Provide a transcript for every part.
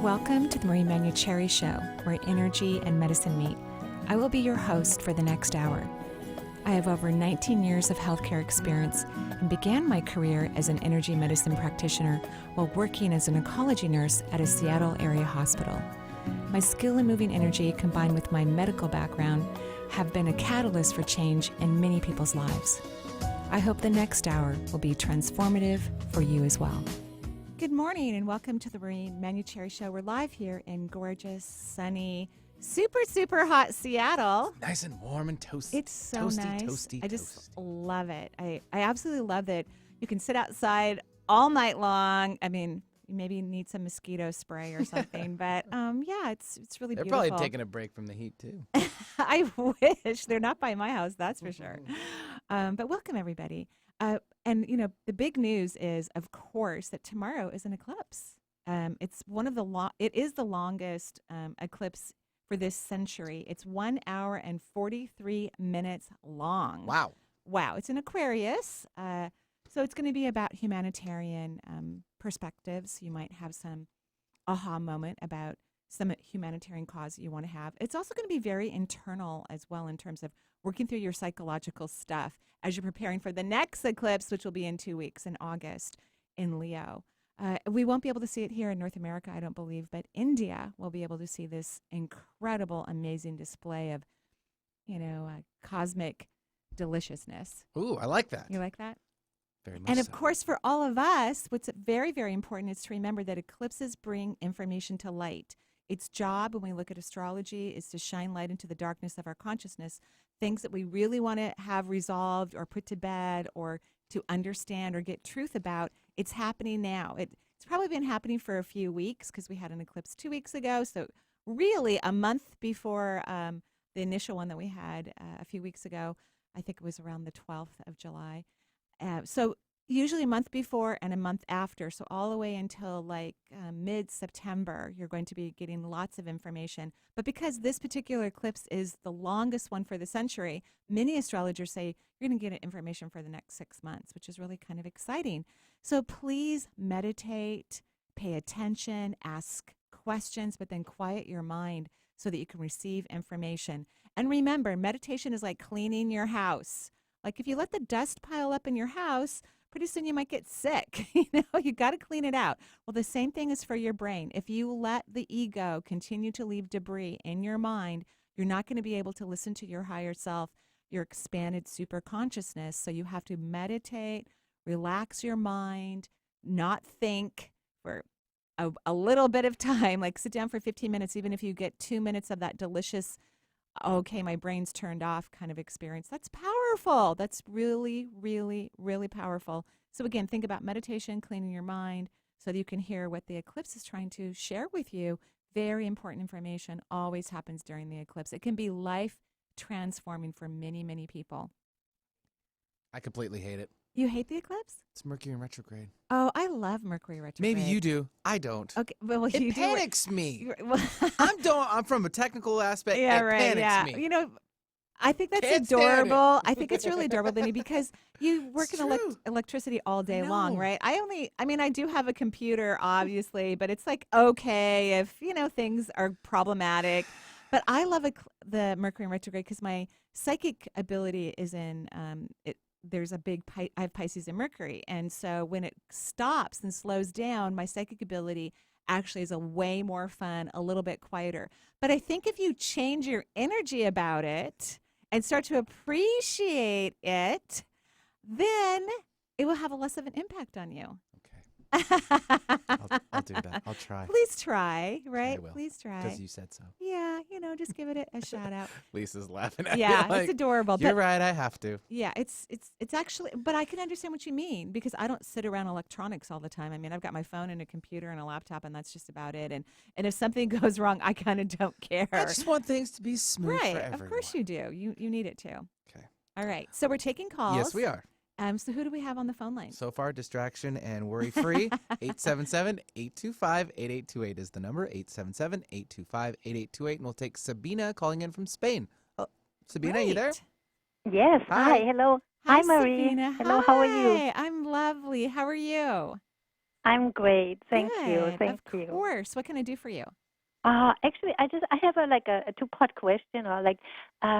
Welcome to the Manuchehri Show, where energy and medicine meet. I will be your host for the next hour. I have over 19 years of healthcare experience and began my career as an energy medicine practitioner while working as an oncology nurse at a Seattle area hospital. My skill in moving energy combined with my medical background have been a catalyst for change in many people's lives. I hope the next hour will be transformative for you as well. Good morning and welcome to the Manuchehri Show. We're live here in gorgeous, sunny, super hot Seattle. Nice and warm and toasty. It's so toasty, nice. Toasty, I just love it. I absolutely love that you can sit outside all night long. I mean, you maybe need some mosquito spray or something, but yeah, it's really They're beautiful. probably taking a break from the heat too. I wish. They're not by my house, that's for sure. But welcome everybody. And you know, the big news is, of course, that tomorrow is an eclipse. It's it is the longest eclipse for this century. It's 1 hour and 43 minutes long. Wow. It's in Aquarius. So it's going to be about humanitarian perspectives. You might have some aha moment about some humanitarian cause that you want to have. It's also going to be very internal as well in terms of working through your psychological stuff as you're preparing for the next eclipse, which will be in 2 weeks in August in Leo. We won't be able to see it here in North America, I don't believe, but India will be able to see this incredible, amazing display of, cosmic deliciousness. Ooh, I like that. You like that? Very much And of so. course, for all of us, what's very, very important is to remember that eclipses bring information to light. Its job when we look at astrology is to shine light into the darkness of our consciousness, things that we really want to have resolved or put to bed or to understand or get truth about. It's happening now. It's probably been happening for a few weeks because we had an eclipse 2 weeks ago. So really a month before the initial one that we had a few weeks ago. I think it was around the 12th of July. So usually a month before and a month after, so all the way until mid-September, you're going to be getting lots of information. But because this particular eclipse is the longest one for the century, many astrologers say you're going to get information for the next 6 months, which is really kind of exciting. So please meditate, pay attention, ask questions, but then quiet your mind so that you can receive information. And remember, meditation is like cleaning your house. Like if you let the dust pile up in your house, pretty soon you might get sick. You got to clean it out. Well, the same thing is for your brain. If you let the ego continue to leave debris in your mind, you're not going to be able to listen to your higher self, your expanded super consciousness. So you have to meditate, relax your mind, not think for a little bit of time, like sit down for 15 minutes, even if you get 2 minutes of that delicious, okay, my brain's turned off kind of experience. That's powerful. That's really, really, really powerful. So again, think about meditation, cleaning your mind so that you can hear what the eclipse is trying to share with you. Very important information always happens during the eclipse. It can be life transforming for many, many people. I completely hate it. You hate the eclipse? It's Mercury in retrograde. Oh, I love Mercury retrograde. Maybe you do. I don't. Okay, well, It you panics me. do. I'm from a technical aspect. Yeah, it right. panics Yeah, me. I think that's Can't stand it. adorable. I think it's really adorable, Benny, because you work It's in true. electricity all day I long, know. right? I do have a computer, obviously, but it's like, okay, if, things are problematic. But I love the Mercury in retrograde because my psychic ability is in there's a big, I have Pisces and Mercury. And so when it stops and slows down, my psychic ability actually is a way more fun, a little bit quieter. But I think if you change your energy about it and start to appreciate it, then it will have a less of an impact on you. Okay. I'll do that. I'll try. Please try, right? I will. Please try. Because you said so. Yeah, just give it a shout out. Lisa's laughing at Yeah, me like, it's adorable. You're But right, I have to. yeah, it's actually, but I can understand what you mean because I don't sit around electronics all the time. I mean, I've got my phone and a computer and a laptop, and that's just about it. And if something goes wrong, I kind of don't care. I just want things to be smooth Right, for everyone. of course you do. You need it too. Okay. All right, so we're taking calls. Yes, we are. So who do we have on the phone line? So far, distraction and worry-free. 877-825-8828 is the number. 877-825-8828. And we'll take Sabina calling in from Spain. Oh, Sabina, you there? Great. Yes. Hi. Hi. Hello. Hi, Marie. Sabina. Hello. How are you? Hi, I'm lovely. How are you? I'm great. Thank you. Good. Thank Of you. course. What can I do for you? Actually, I have a two-part question, or like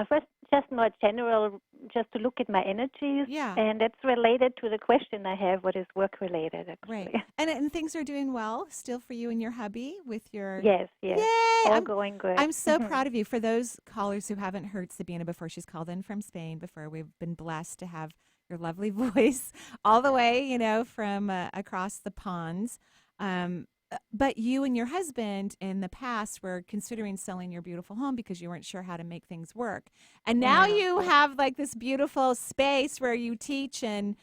first just more general, just to look at my energies, Yeah. and that's related to the question I have, what is work related Right. actually. And things are doing well still for you and your hubby with your Yes, yes, Yay! all I'm going good. I'm so proud of you. For those callers who haven't heard Sabina before, she's called in from Spain before. We've been blessed to have your lovely voice all the way, from across the ponds. But you and your husband in the past were considering selling your beautiful home because you weren't sure how to make things work. And now Yeah, you yeah, have like this beautiful space where you teach and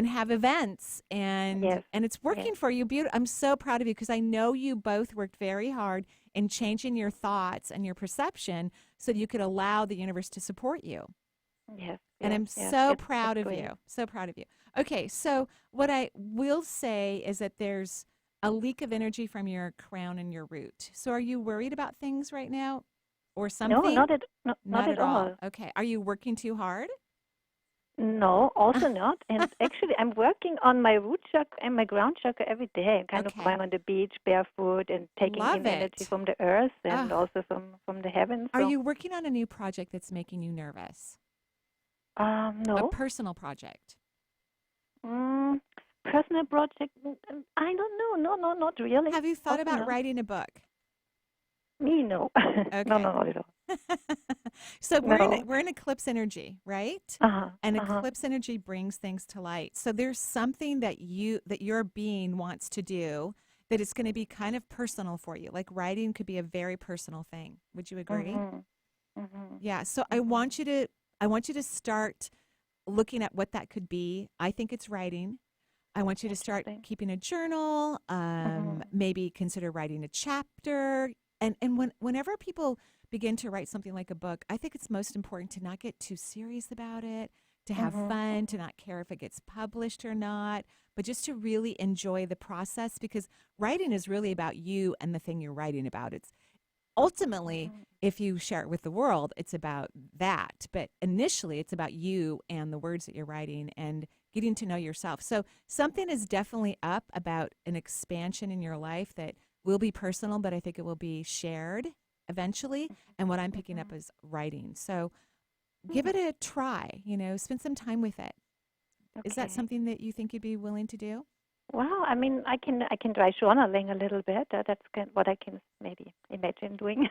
have events and yes, and it's yes, working for you. I'm so proud of you because I know you both worked very hard in changing your thoughts and your perception so that you could allow the universe to support you. yes, And yes, I'm yes. so That's proud of great. you. So proud of you. Okay, so what I will say is that there's a leak of energy from your crown and your root. So are you worried about things right now or No, something? not Not at at all. all. Okay. Are you working too hard? No, also not. And actually, I'm working on my root chakra and my ground chakra every day. I'm kind of Okay. going on the beach barefoot and taking Love in energy it. from the earth and Ah, also from the heavens. are So, you working on a new project that's making you nervous? A no. personal project? Mm, personal project? I don't know. No, no, not really. Have you thought Also about not. writing a book? Me, no. No, Okay. no, not at all. So No. we're in eclipse energy, right? Uh-huh. And Uh-huh. eclipse energy brings things to light. So there's something that your being wants to do that it's going to be kind of personal for you. Like writing could be a very personal thing. Would you agree? Mhm. Mhm. Yeah. So Mhm. I want you to start looking at what that could be. I think it's writing. I want you to start Interesting. keeping a journal, Mhm. maybe consider writing a chapter. Whenever people begin to write something like a book, I think it's most important to not get too serious about it, to have Mhm. fun, to Mhm. not care if it gets published or not, but just to really enjoy the process because writing is really about you and the thing you're writing about. It's ultimately, Mhm. if you share it with the world, it's about that. But initially, it's about you and the words that you're writing and getting to know yourself. So, something is definitely up about an expansion in your life that will be personal, but I think it will be shared eventually. And what I'm picking up Mhm. is writing. So, give Mhm. it a try, spend some time with it. Is that Okay. something that you think you'd be willing to do? Well, I mean, I can try journaling a little bit. What I can maybe imagine doing.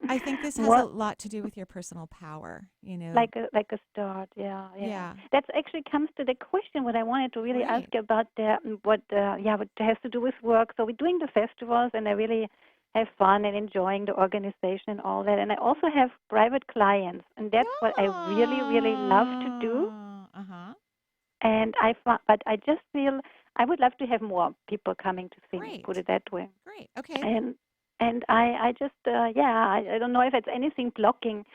I think this has a More lot to do with your personal power. like a start. Yeah, yeah. Yeah, That actually comes to the question what I wanted to really ask great. you about what has to do with work. So we're doing the festivals, and I really have fun and enjoying the organization and all that. And I also have private clients, and that's what I really, really love to do. Yeah. Uh-huh. But I just feel I would love to have more people coming to see me. Put Great. it that way. Great. Okay. And I just I don't know if it's anything blocking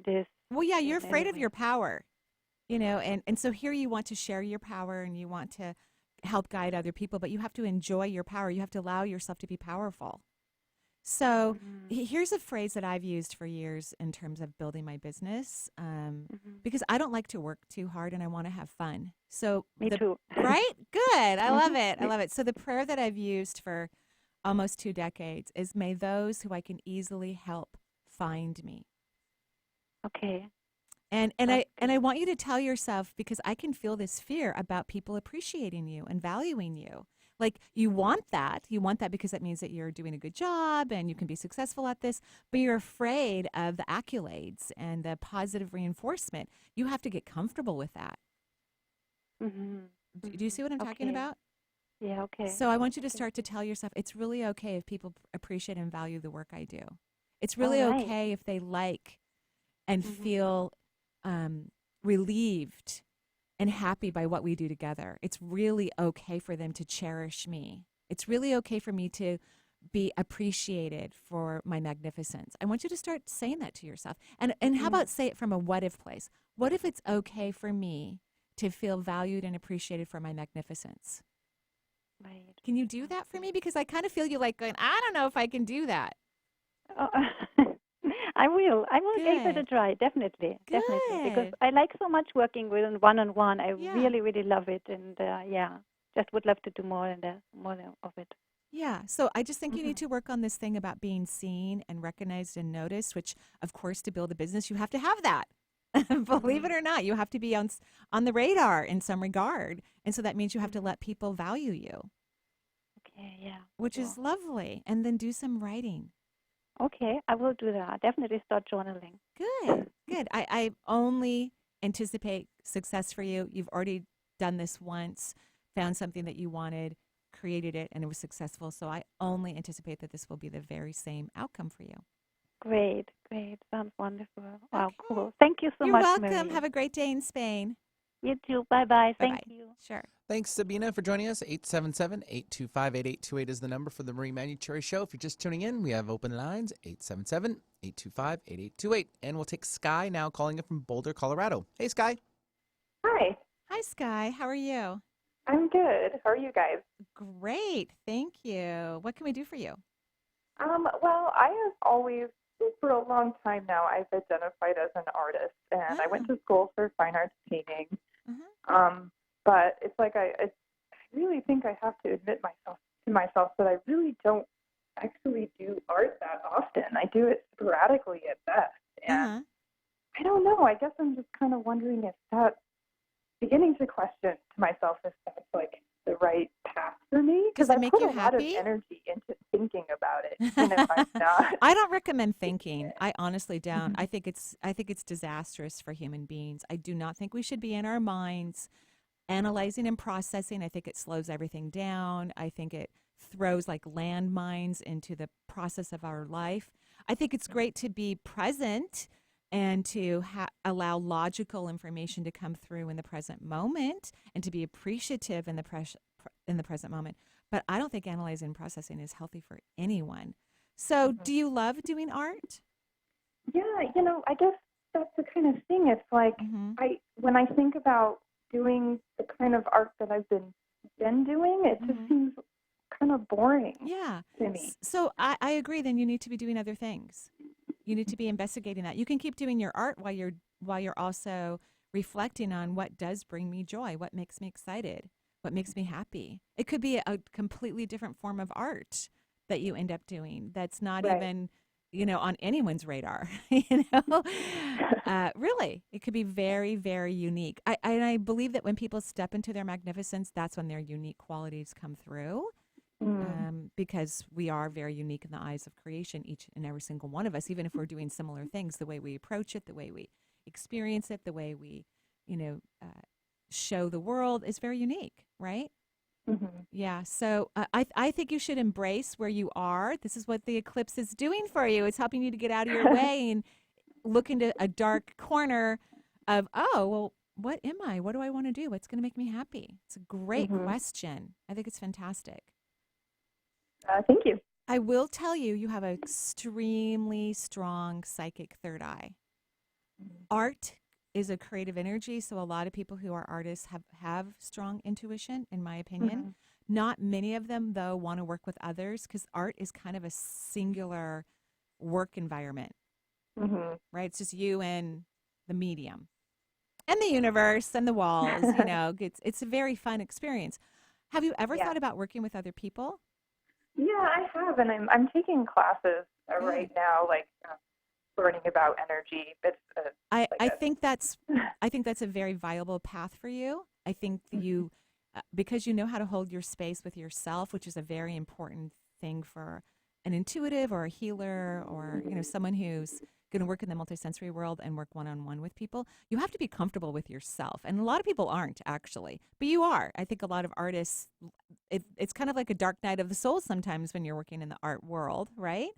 this Well, yeah, you're in any afraid of way. your power, and so here you want to share your power and you want to help guide other people, but you have to enjoy your power. You have to allow yourself to be powerful. So Mm-hmm. here's a phrase that I've used for years in terms of building my business, Mm-hmm. because I don't like to work too hard and I want to have fun. So Me the too. right, good, I love it, I Yeah. love it. So the prayer that I've used for almost 2 decades is, "May those who I can easily help find me." Okay, And that's I good. want you to tell yourself because I can feel this fear about people appreciating you and valuing you. Like you want that. You want that because that means that you're doing a good job and you can be successful at this, but you're afraid of the accolades and the positive reinforcement. You have to get comfortable with that. Mm-hmm. Do you see what I'm Mm-hmm. talking Okay. about? Yeah. Okay. So I want you to Okay. start to tell yourself it's really okay if people appreciate and value the work I do. It's All really right. okay if they like and Mm-hmm. feel relieved and happy by what we do together. It's really okay for them to cherish me. It's really okay for me to be appreciated for my magnificence. I want you to start saying that to yourself. And how Mm-hmm. about say it from a what if place? What if it's okay for me to feel valued and appreciated for my magnificence? Right. Can you do that for Okay. me? Because I kind of feel you like going, I don't know if I can do that. Oh, I will. I will give it a Good. try. Definitely. Definitely. Because Good. I like so much working with one on one. I Yeah. really, really love it. And yeah, just would love to do of it. Yeah. So I just think you Hmm. need to work on this thing about being seen and recognized and noticed, which, of course, to build a business, you have to have that. Believe it Hmm. or not, you have to be on the radar in some regard. And so that means you have to Hmm. let people value you, Okay, yeah, which sure. is lovely. And then do some writing. Okay, I will do that. Definitely start journaling. Good, good. I only anticipate success for you. You've already done this once, found something that you wanted, created it, and it was successful. So I only anticipate that this will be the very same outcome for you. Great, great. Sounds wonderful. Wow, Okay. cool. Thank you so You're much, welcome. Marie. Have a great day in Spain. You too. Bye bye. Bye Thank bye. you. Sure. Thanks, Sabina, for joining us. 877-825-8828 is the number for the Marie Manuchehri Show. If you're just tuning in, we have open lines, 877-825-8828. And we'll take Sky now calling in from Boulder, Colorado. Hey, Sky. Hi, Hi, Sky. How are you? I'm good. How are you guys? Great. Thank you. What can we do for you? Well, I have always, for a long time now, I've identified as an artist, and I Ah, went to school for fine arts painting. uh-huh. But it's like I really think I have to admit to myself that I really don't actually do art that often. I do it sporadically at best, and Uh-huh. I don't know. I guess I'm just kind of wondering if that's beginning to question to myself if that's like the right path for me Does because it I make put you a lot of happy? energy into thinking about it, even if I'm not. I don't recommend thinking. I honestly don't. Mhm. I think it's disastrous for human beings. I do not think we should be in our minds analyzing and processing. I think it slows everything down. I think it throws like landmines into the process of our life. I think it's great to be present and to allow logical information to come through in the present moment and to be appreciative in in the present moment. But I don't think analyzing and processing is healthy for anyone. So, Mhm. do you love doing art? Yeah, I guess that's the kind of thing. It's like Mm-hmm. when I think about doing the kind of art that I've been doing, it just Mm-hmm. seems kind of boring Yeah. to me. So I agree. Then you need to be doing other things. You need to be investigating that. You can keep doing your art while you're also reflecting on what does bring me joy, what makes me excited, what makes me happy. It could be a completely different form of art that you end up doing that's not Right. even, on anyone's radar, really, it could be very, very unique. I believe that when people step into their magnificence, that's when their unique qualities come through, Mm. because we are very unique in the eyes of creation, each and every single one of us, even if we're doing similar things. The way we approach it, the way we experience it, the way we, you know, uh, show the world is very unique, right? Mhm. Yeah. So I think you should embrace where you are. This is what the eclipse is doing for you. It's helping you to get out of your way and look into a dark corner of, oh, well, what am I? What do I want to do? What's going to make me happy? It's a great Mhm. question. I think it's fantastic. Thank you. I will tell you, you have an extremely strong psychic third eye. Art is a creative energy, so a lot of people who are artists have strong intuition, in my opinion. Mhm. Not many of them, though, want to work with others because art is kind of a singular work environment, Mhm. right? It's just you and the medium and the universe and the walls. It's a very fun experience. Have you ever Yeah. thought about working with other people? Yeah, I have, and I'm taking classes right Good. now, like learning about energy. It's like I a. think that's a very viable path for you. I think Mhm. you because you know how to hold your space with yourself, which is a very important thing for an intuitive or a healer or someone who's going to work in the multisensory world and work one-on-one with people. You have to be comfortable with yourself, and a lot of people aren't actually, but you are. I think a lot of artists, it's kind of like a dark night of the soul sometimes when you're working in the art world, right?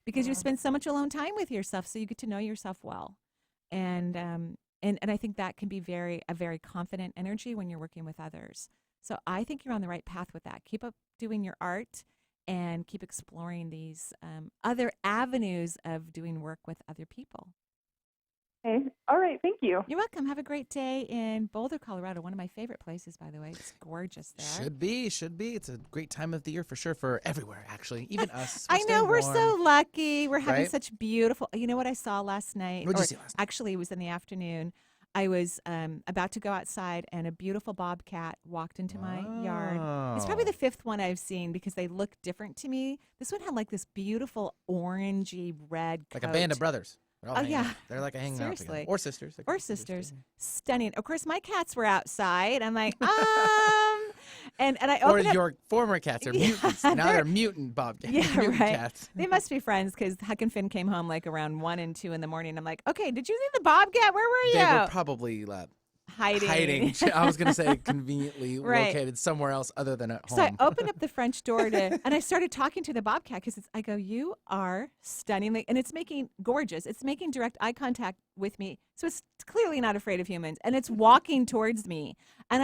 Because you Mhm. spend so much alone time with yourself, so you get to know yourself well, and I think that can be a very confident energy when you're working with others. So I think you're on the right path with that. Keep up doing your art and keep exploring these other avenues of doing work with other people. Okay. All right. Thank you. You're welcome. Have a great day in Boulder, Colorado. One of my favorite places, by the way. It's gorgeous there. Should be, should be. It's a great time of the year for sure for everywhere, actually. Even us. We're I know staying we're warm, so lucky. We're having right? such beautiful. You know what I saw last night, What'd you or see last night? actually it was in the afternoon. I was about to go outside, and a beautiful bobcat walked into my yard. It's probably the fifth one I've seen because they look different to me. This one had like this beautiful orangey red Like coat. a band of brothers. They're all Oh, hanging yeah. out. They're like hanging out together. Seriously. Or sisters. They could Or be sisters. too. Stunning. Of course, my cats were outside. I'm like, and I Or opened up. your former cats are Yeah, mutants. Now they're mutant bobcats. Yeah, mutant right. cats. They must be friends because Huck and Finn came home like around 1 and 2 in the morning. I'm like, okay, did you see the bobcat? Where were you? They were probably hiding. I was going to say conveniently Right. located somewhere else other than at home. So I opened up the French door and I started talking to the bobcat because I go, you are stunningly, and it's making gorgeous. It's making direct eye contact with me. So it's clearly not afraid of humans, and it's walking towards me. And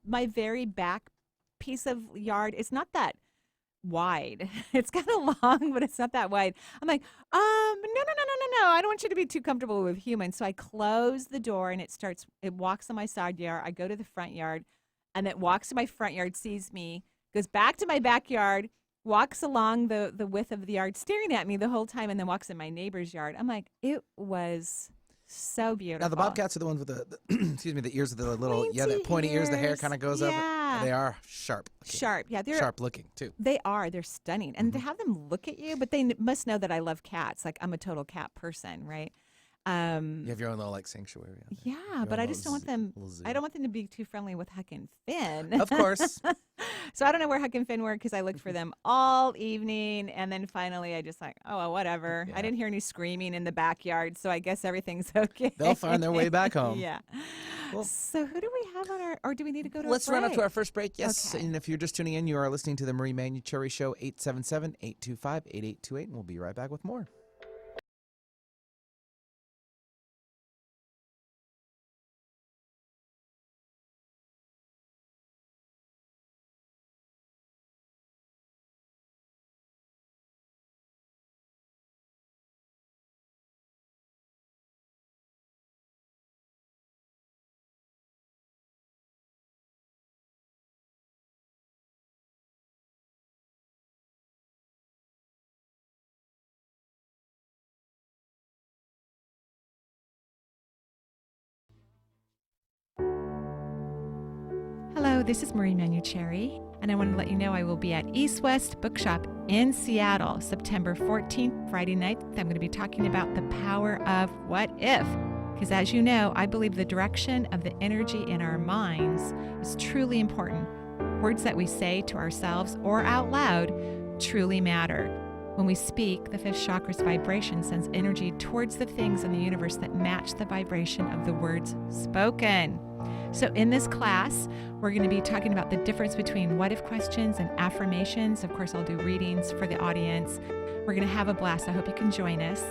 my very back piece of yard, it's not that wide. It's kind of long, but it's not that wide. I'm like, no. I don't want you to be too comfortable with humans. So I close the door and it walks on my side yard. I go to the front yard and it walks to my front yard, sees me, goes back to my backyard, walks along the width of the yard, staring at me the whole time, and then walks in my neighbor's yard. I'm like, it was so beautiful. Now the bobcats are the ones with the excuse me, the ears with the little the pointy ears. The hair ears. kind of goes up. Yeah. They are sharp. looking. Sharp. Yeah, they're Sharp looking too. They are. They're stunning. And to have them look at you, but they must know that I love cats. Like, I'm a total cat person, right? You have your own little like sanctuary. Out there. Yeah, Your but own I just don't want them. little zoo. I don't want them to be too friendly with Huck and Finn. Of course. So I don't know where Huck and Finn were because I looked for them all evening, and then finally I just like, oh well, whatever. Yeah. I didn't hear any screaming in the backyard, so I guess everything's okay. They'll find their way back home. Yeah. Well- So who do we have on our? Or do we need to go to? Let's a run up to break? our first break. Yes. Okay. And if you're just tuning in, you are listening to the Marie Manuchehri Show, 877-825-8828, and we'll be right back with more. Hello, this is Marie Manuchehri, and I want to let you know I will be at East West Bookshop in Seattle, September 14th, Friday night. I'm going to be talking about the power of what if. Because as you know, I believe the direction of the energy in our minds is truly important. Words that we say to ourselves or out loud truly matter. When we speak, the fifth chakra's vibration sends energy towards the things in the universe that match the vibration of the words spoken. So in this class, we're going to be talking about the difference between what if questions and affirmations. Of course, I'll do readings for the audience. We're going to have a blast. I hope you can join us.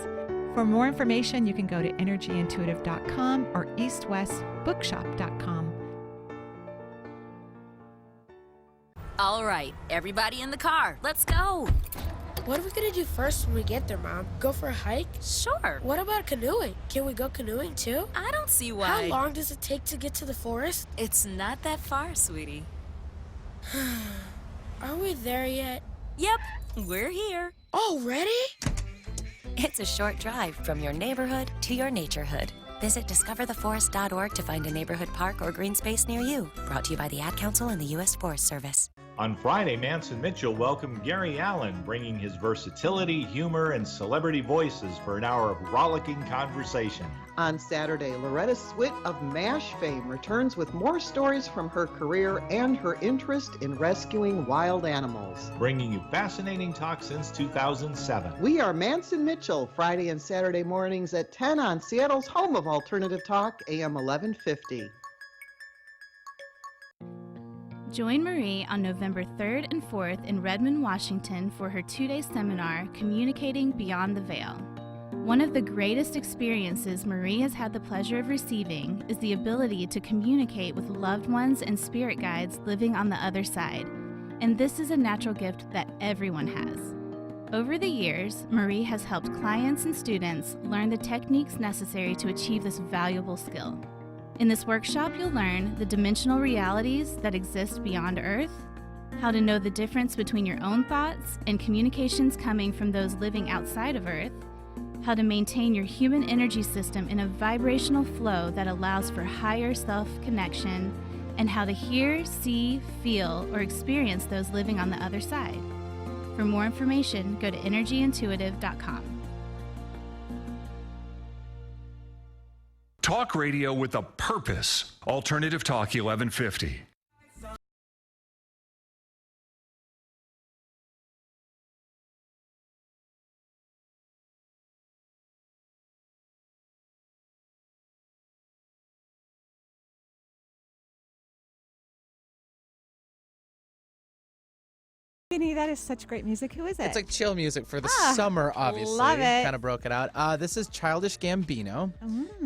For more information, you can go to energyintuitive.com or eastwestbookshop.com. All right, everybody in the car, let's go. What are we gonna do first when we get there, Mom? Go for a hike? Sure. What about canoeing? Can we go canoeing too? I don't see why. How long does it take to get to the forest? It's not that far, sweetie. Are we there yet? Yep, we're here. Already? It's a short drive from your neighborhood to your naturehood. Visit discovertheforest.org to find a neighborhood park or green space near you. Brought to you by the Ad Council and the U.S. Forest Service. On Saturday, Loretta Swit of MASH fame returns with more stories from her career and her interest in rescuing wild animals. Bringing you fascinating talk since 2007. We are Manson Mitchell, Friday and Saturday mornings at 10 on Seattle's home of alternative talk, AM 1150. Join Marie on November 3rd and 4th in Redmond, Washington for her 2-day seminar, Communicating Beyond the Veil. One of the greatest experiences Marie has had the pleasure of receiving is the ability to communicate with loved ones and spirit guides living on the other side. And this is a natural gift that everyone has. Over the years, Marie has helped clients and students learn the techniques necessary to achieve this valuable skill. In this workshop, you'll learn the dimensional realities that exist beyond Earth, how to know the difference between your own thoughts and communications coming from those living outside of Earth, how to maintain your human energy system in a vibrational flow that allows for higher self-connection, and how to hear, see, feel, or experience those living on the other side. For more information, go to energyintuitive.com. Talk radio with a purpose. Alternative Talk 1150. That is such great music. Who is it? It's like chill music for the summer, obviously. Love it. Kind of broke it out. This is Childish Gambino.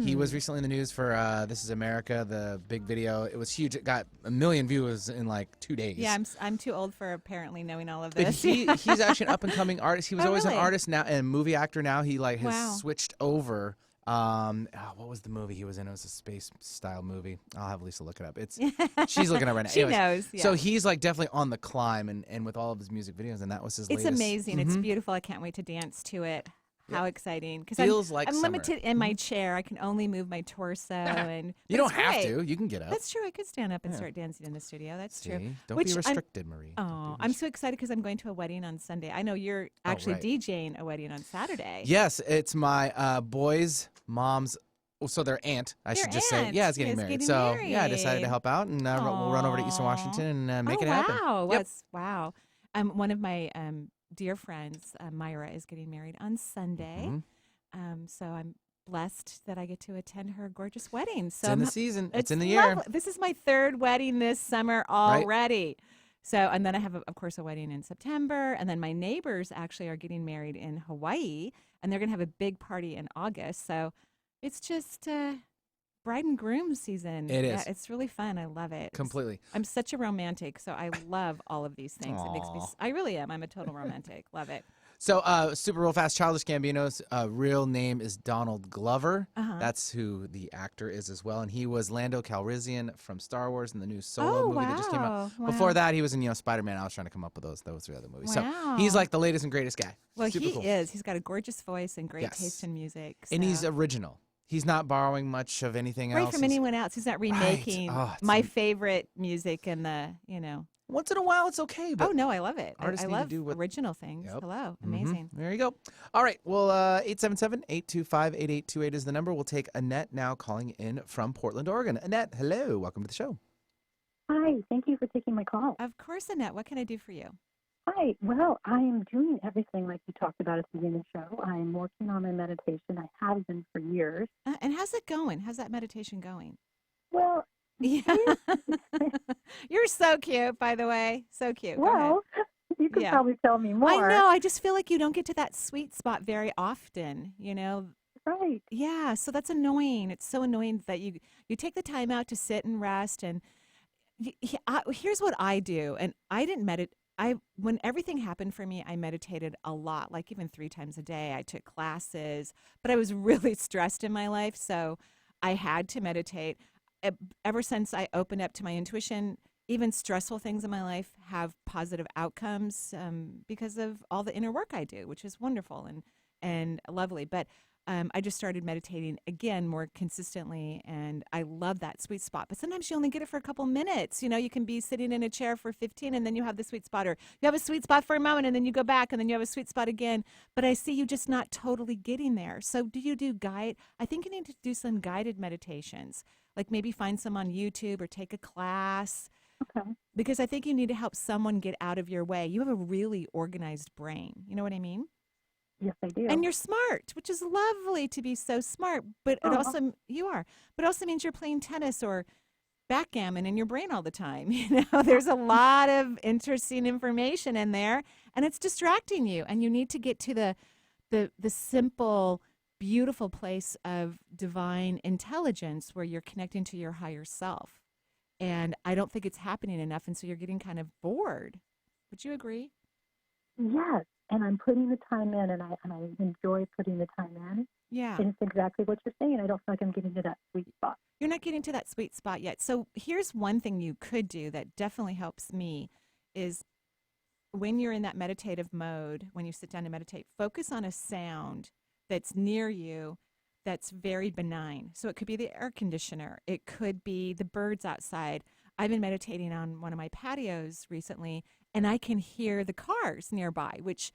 He was recently in the news for This Is America, the big video. It was huge. It got 1 million views in like 2 days. Yeah, I'm too old for apparently knowing all of But this. he's actually an up-and-coming artist. He was always really? an artist now and movie actor now. He like has Wow. switched over. What was the movie he was in? It was a space-style movie. I'll have Lisa look it up. She's looking it up right now. She Anyways, knows. Yeah. So he's like definitely on the climb, and with all of his music videos, and that was his It's latest. amazing. It's beautiful. I can't wait to dance to it. How exciting! Because Feels like I'm summer. limited in my chair. I can only move my torso, and You but don't it's have great. to. You can get up. That's true. I could stand up and Yeah. start dancing in the studio. That's See? true. Don't Which be I'm- restricted, Marie. Oh, I'm so excited because I'm going to a wedding on Sunday. I know you're actually right. DJing a wedding on Saturday. Yes, it's my boy's mom's. So their aunt, I Your should just say. aunt Yeah, is getting is married. getting So yeah, I decided married. to help out, and we'll run over to Eastern Washington and make it happen. Wow. Yep. Wow. One of my dear friends, Myra, is getting married on Sunday. So I'm blessed that I get to attend her gorgeous wedding. So It's in the I'm- season. It's in the year. lovely. This is my third wedding this summer already. So, and then I have, of course, a wedding in September. And then my neighbors actually are getting married in Hawaii, and they're going to have a big party in August. So it's just bride and groom season. It Yeah, is. it's really fun. I love it. Completely. I'm such a romantic, so I love all of these things. It makes me. I really am. I'm a total romantic. Love it. So, super real fast, Childish Gambino's real name is Donald Glover. That's who the actor is as well. And he was Lando Calrissian from Star Wars in the new Solo movie that just came out. Wow. Before that, he was in Spider-Man. I was trying to come up with those. Those three other movies. So he's Wow. like the latest and greatest guy. Well, Super he cool. is. He's got a gorgeous voice and great Yes. taste in music. And he's so- original. He's not borrowing much of anything right else. from anyone else. He's not remaking Oh, it's my favorite music and the. Once in a while, it's okay. But Oh no, I love it. artists I need to love do what- original things. Yep. Hello, Mhm. amazing. There you go. All right. Well, 877-825-8828 is the number. We'll take Annette now calling in from Portland, Oregon. Annette, hello. Welcome to the show. Hi, thank you for taking my call. Of course, Annette. What can I do for you? Hi, well, I am doing everything like you talked about at the beginning of the show. I'm working on my meditation. I have been for years. And how's it going? How's that meditation going? Well, Yeah. You're so cute, by the way. So cute. Go ahead. well, you could Yeah. probably tell me more. I know. I just feel like you don't get to that sweet spot very often, Right. Yeah, so that's annoying. It's so annoying that you take the time out to sit and rest. And here's what I do. And I didn't meditate. When everything happened for me, I meditated a lot, like even 3 times a day. I took classes, but I was really stressed in my life, so I had to meditate. Ever since I opened up to my intuition, even stressful things in my life have positive outcomes because of all the inner work I do, which is wonderful and lovely. But I just started meditating again more consistently, and I love that sweet spot. But sometimes you only get it for a couple minutes. You can be sitting in a chair for 15, and then you have the sweet spot, or you have a sweet spot for a moment, and then you go back, and then you have a sweet spot again. But I see you just not totally getting there. So do you do I think you need to do some guided meditations, like maybe find some on YouTube or take a class. Okay. Because I think you need to help someone get out of your way. You have a really organized brain. You know what I mean? Yes, I do. And you're smart, which is lovely to be so smart. But it also you are. But it also means you're playing tennis or backgammon in your brain all the time. There's a lot of interesting information in there, and it's distracting you. And you need to get to the simple, beautiful place of divine intelligence where you're connecting to your higher self. And I don't think it's happening enough, and so you're getting kind of bored. Would you agree? Yes, and I'm putting the time in, and I enjoy putting the time in. Yeah. And it's exactly what you're saying. I don't feel like I'm getting to that sweet spot. You're not getting to that sweet spot yet. So here's one thing you could do that definitely helps me is when you're in that meditative mode, when you sit down to meditate, focus on a sound that's near you that's very benign. So it could be the air conditioner. It could be the birds outside. I've been meditating on one of my patios recently, and I can hear the cars nearby, which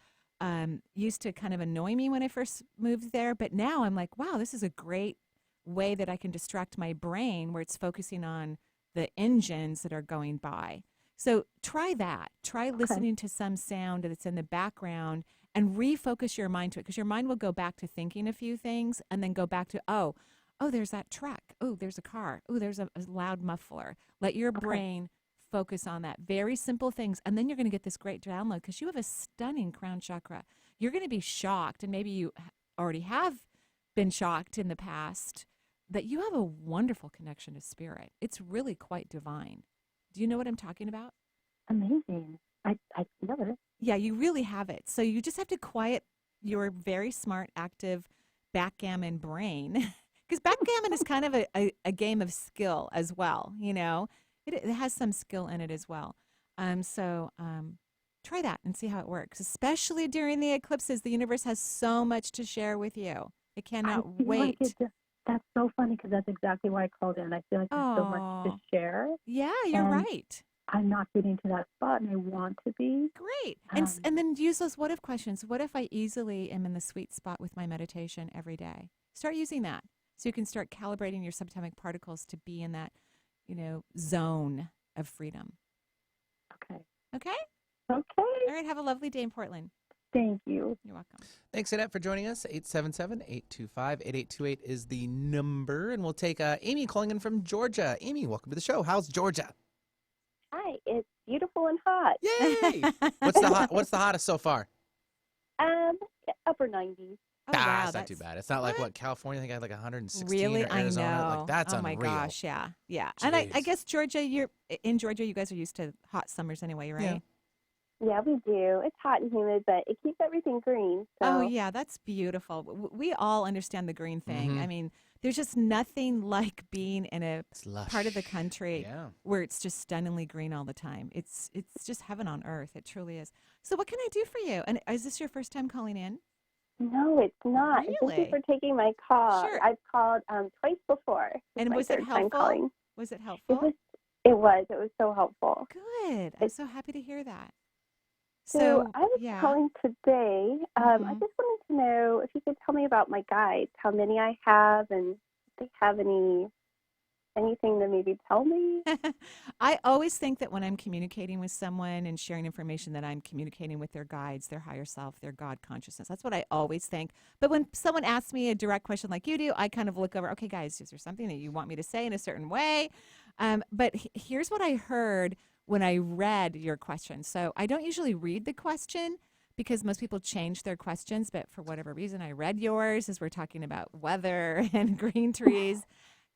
used to kind of annoy me when I first moved there. But now I'm like, wow, this is a great way that I can distract my brain where it's focusing on the engines that are going by. So try that. Try listening to some sound that's in the background and refocus your mind to it, because your mind will go back to thinking a few things and then go back to, oh, there's that truck. Oh, there's a car. Oh, there's a loud muffler. Let your brain focus on that. Very simple things. And then you're going to get this great download because you have a stunning crown chakra. You're going to be shocked, and maybe you already have been shocked in the past, that you have a wonderful connection to spirit. It's really quite divine. Do you know what I'm talking about? Amazing. I love it. Yeah, you really have it. So you just have to quiet your very smart, active backgammon brain. Because backgammon is kind of a game of skill as well, you know. It has some skill in it as well. So try that and see how it works, especially during the eclipses. The universe has so much to share with you. It cannot wait. That's so funny because that's exactly why I called in. I feel like there's so much to share. Yeah, you're right. I'm not getting to that spot, and I want to be. Great. And then use those what if questions. What if I easily am in the sweet spot with my meditation every day? Start using that so you can start calibrating your subatomic particles to be in that, zone of freedom. Okay. Okay? Okay. All right. Have a lovely day in Portland. Thank you. You're welcome. Thanks, Annette, for joining us. 877-825-8828 is the number. And we'll take Amy calling in from Georgia. Amy, welcome to the show. How's Georgia? Hi, it's beautiful and hot. Yay! What's the hottest so far? Upper 90s. Oh, wow, that's not too bad. It's not like California. I think I had like 116. Really? Or Arizona. I know. Like, that's unreal. unreal. My gosh, yeah. And I guess Georgia, you guys are used to hot summers anyway, right? Yeah, we do. It's hot and humid, but it keeps everything green. So. Oh, yeah, that's beautiful. We all understand the green thing. I mean, there's just nothing like being in a part of the country where it's just stunningly green all the time. It's just heaven on earth. It truly is. So what can I do for you? And is this your first time calling in? No, it's not. Really? Thank you for taking my call. Sure. I've called twice before. And was it helpful? Was it helpful? It was so helpful. Good. I'm so happy to hear that. So I was calling today. I just wanted to know if you could tell me about my guides, how many I have, and if they have anything to maybe tell me. I always think that when I'm communicating with someone and sharing information that I'm communicating with their guides, their higher self, their God consciousness. That's what I always think. But when someone asks me a direct question like you do, I kind of look over, okay, guys, is there something that you want me to say in a certain way? But here's what I heard when I read your question. So I don't usually read the question because most people change their questions, but for whatever reason, I read yours as we're talking about weather and green trees.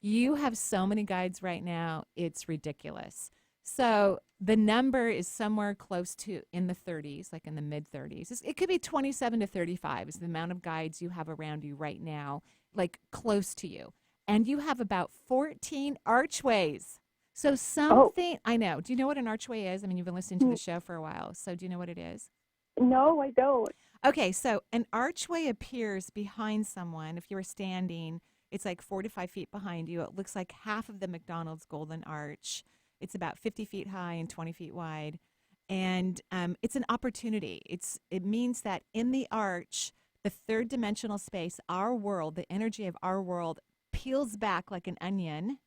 You have so many guides right now, it's ridiculous. So the number is somewhere close to in the 30s, like in the mid 30s. It could be 27 to 35 is the amount of guides you have around you right now, like close to you. And you have about 14 archways. So I know. Do you know what an archway is? I mean, you've been listening to the show for a while. So do you know what it is? No, I don't. Okay, so an archway appears behind someone. If you were standing, it's like 4 to 5 feet behind you. It looks like half of the McDonald's Golden Arch. It's about 50 feet high and 20 feet wide. And it's an opportunity. It means that in the arch, the third dimensional space, our world, the energy of our world peels back like an onion.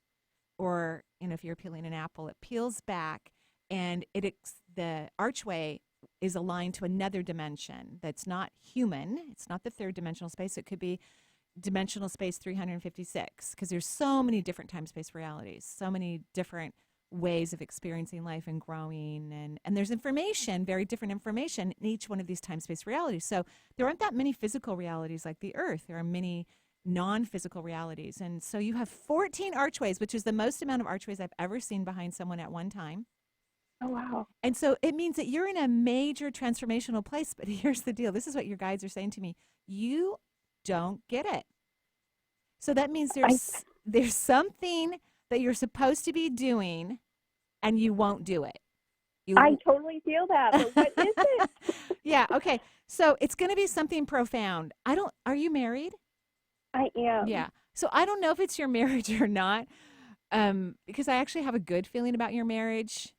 Or, if you're peeling an apple, it peels back, and the archway is aligned to another dimension that's not human. It's not the third dimensional space. It could be dimensional space 356, because there's so many different time-space realities, so many different ways of experiencing life and growing, and there's information, very different information in each one of these time-space realities. So there aren't that many physical realities like the Earth. There are many non-physical realities. And so you have 14 archways, which is the most amount of archways I've ever seen behind someone at one time. Oh, wow. And so it means that you're in a major transformational place. But here's the deal. This is what your guides are saying to me. You don't get it. So that means there's something that you're supposed to be doing and you won't do it. I totally feel that, but what is it? Yeah, okay. So it's going to be something profound. Are you married? I am. Yeah. So I don't know if it's your marriage or not, because I actually have a good feeling about your marriage.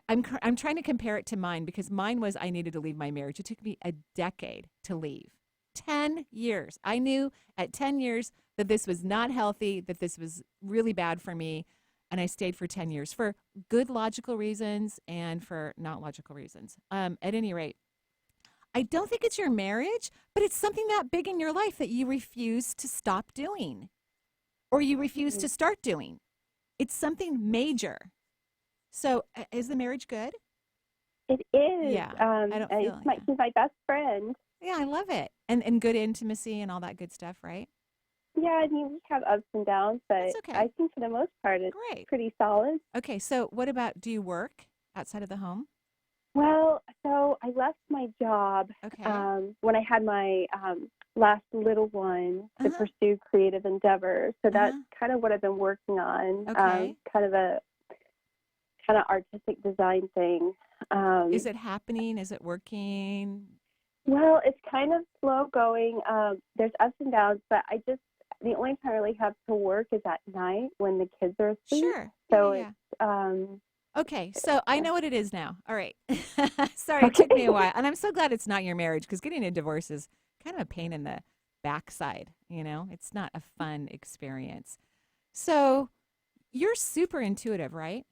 I'm trying to compare it to mine because mine was I needed to leave my marriage. It took me a decade to leave. 10 years. I knew at 10 years that this was not healthy, that this was really bad for me, and I stayed for 10 years for good logical reasons and for not logical reasons. At any rate, I don't think it's your marriage, but it's something that big in your life that you refuse to stop doing or you refuse to start doing. It's something major. So is the marriage good? It is. Yeah. I don't feel He's my best friend. Yeah, I love it. And good intimacy and all that good stuff, right? Yeah, I mean, we have ups and downs, but okay. I think for the most part it's pretty solid. Okay, so what about, do you work outside of the home? Well, so I left my job when I had my last little one to pursue creative endeavors. So that's kind of what I've been working on, kind of artistic design thing. Is it happening? Is it working? Well, it's kind of slow going. There's ups and downs, but the only time I really have to work is at night when the kids are asleep. Sure. So it's okay, so I know what it is now. All right. Sorry, it took me a while. And I'm so glad it's not your marriage because getting a divorce is kind of a pain in the backside, you know? It's not a fun experience. So you're super intuitive, right?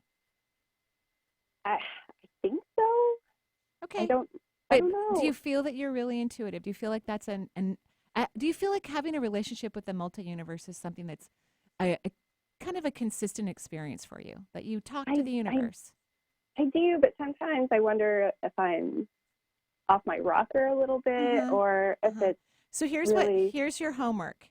I think so. Okay. I don't know. Do you feel that you're really intuitive? Do you feel like that's do you feel like having a relationship with the multi-universe is something that's a kind of a consistent experience for you, that you talk to the universe? I do, but sometimes I wonder if I'm off my rocker a little bit or if it's So here's your homework,